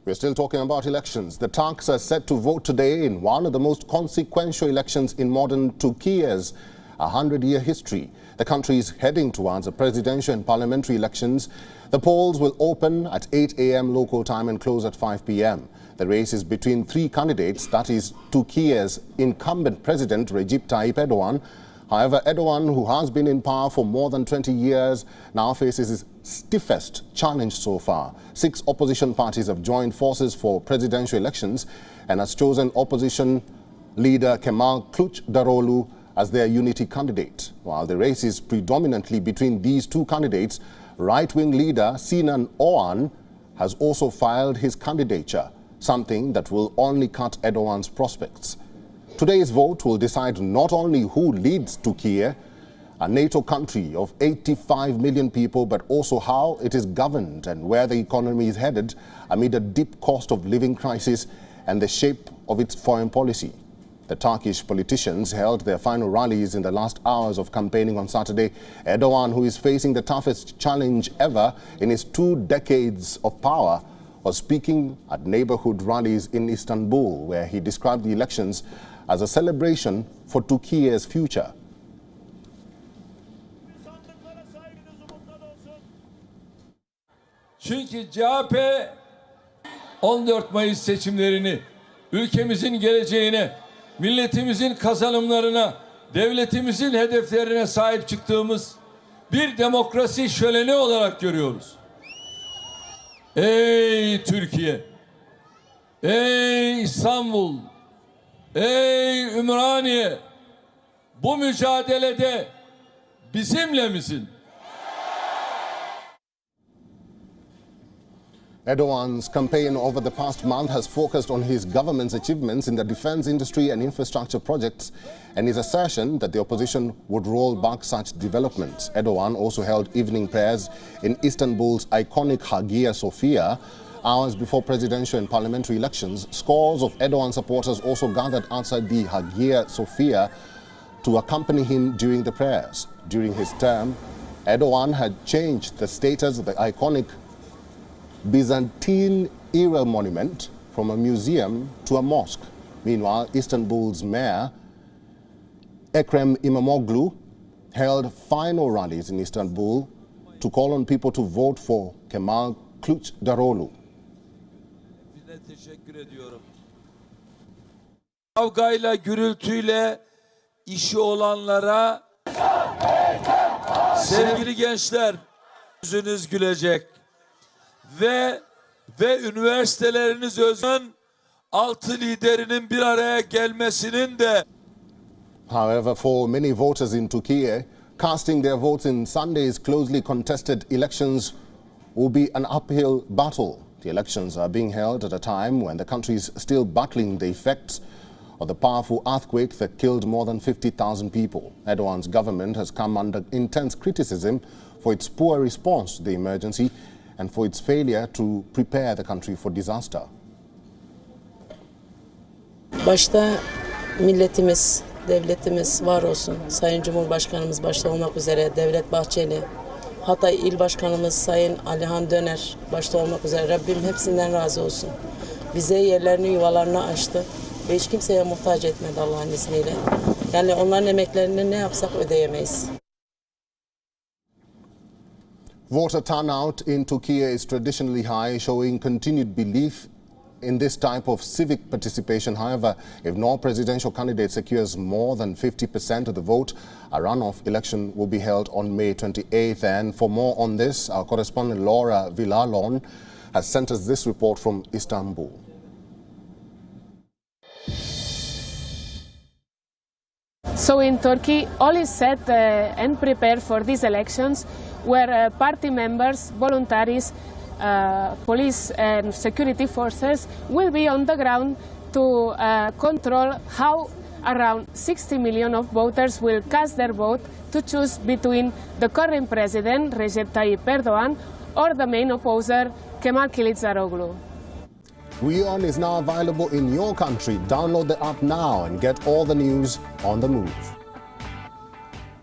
We're still talking about elections. The Turks are set to vote today in one of the most consequential elections in modern Turkey's 100-year history. The country is heading towards the presidential and parliamentary elections. The polls will open at 8 a.m. local time and close at 5 p.m. The race is between three candidates, that is Turkey's incumbent president Recep Tayyip Erdogan. However, Erdogan, who has been in power for more than 20 years, now faces his stiffest challenge so far. 6 opposition parties have joined forces for presidential elections and has chosen opposition leader Kemal Kılıçdaroğlu as their unity candidate. While the race is predominantly between these two candidates, right-wing leader Sinan Oğan has also filed his candidature, something that will only cut Erdogan's prospects. Today's vote will decide not only who leads Turkey, a NATO country of 85 million people, but also how it is governed and where the economy is headed amid a deep cost of living crisis and the shape of its foreign policy. The Turkish politicians held their final rallies in the last hours of campaigning on Saturday. Erdogan, who is facing the toughest challenge ever in his 2 decades of power, was speaking at neighborhood rallies in Istanbul, where he described the elections as a celebration for Turkey's future. Çünkü CHP 14 Mayıs seçimlerini, ülkemizin geleceğine, milletimizin kazanımlarına, devletimizin hedeflerine sahip çıktığımız bir demokrasi şöleni olarak görüyoruz. Ey Türkiye, ey İstanbul, ey Ümraniye, bu mücadelede bizimle misin? Erdogan's campaign over the past month has focused on his government's achievements in the defense industry and infrastructure projects and his assertion that the opposition would roll back such developments. Erdogan also held evening prayers in Istanbul's iconic Hagia Sophia. Hours before presidential and parliamentary elections, scores of Erdogan supporters also gathered outside the Hagia Sophia to accompany him during the prayers. During his term, Erdogan had changed the status of the iconic Byzantine-era monument from a museum to a mosque. Meanwhile, Istanbul's mayor, Ekrem İmamoğlu, held final rallies in Istanbul to call on people to vote for Kemal Kılıçdaroğlu. Teşekkür ediyorum. Kavgayla, gürültüyle işi olanlara sevgili gençler, yüzünüz gülecek. Ve üniversiteleriniz özgün 6 liderinin bir araya gelmesinin de. However, for many voters in Turkey, casting their votes in Sunday's closely contested elections will be an uphill battle. The elections are being held at a time when the country is still battling the effects of the powerful earthquake that killed more than 50,000 people. Erdogan's government has come under intense criticism for its poor response to the emergency and for its failure to prepare the country for disaster. Başta milletimiz, devletimiz var olsun. Sayın Cumhurbaşkanımız başta olmak üzere Devlet Bahçeli, Hatay İl Başkanımız Sayın Alihan Döner başta olmak üzere Rabbim hepsinden razı olsun. Bize yerlerini, yuvalarını açtı ve hiç kimseye muhtaç etmedi Allah'ın izniyle. Yani onların emeklerini ne yapsak ödeyemeyiz. Voter turnout in Turkey is traditionally high, showing continued belief in this type of civic participation. However, if no presidential candidate secures more than 50% of the vote, a runoff election will be held on May 28th. And for more on this, our correspondent Laura Villalon has sent us this report from Istanbul. So in Turkey, all is set and prepared for these elections, where party members, voluntaries, police and security forces will be on the ground to control how around 60 million of voters will cast their vote to choose between the current president, Recep Tayyip Erdogan, or the main opposer, Kemal Kılıçdaroğlu. WION is now available in your country. Download the app now and get all the news on the move.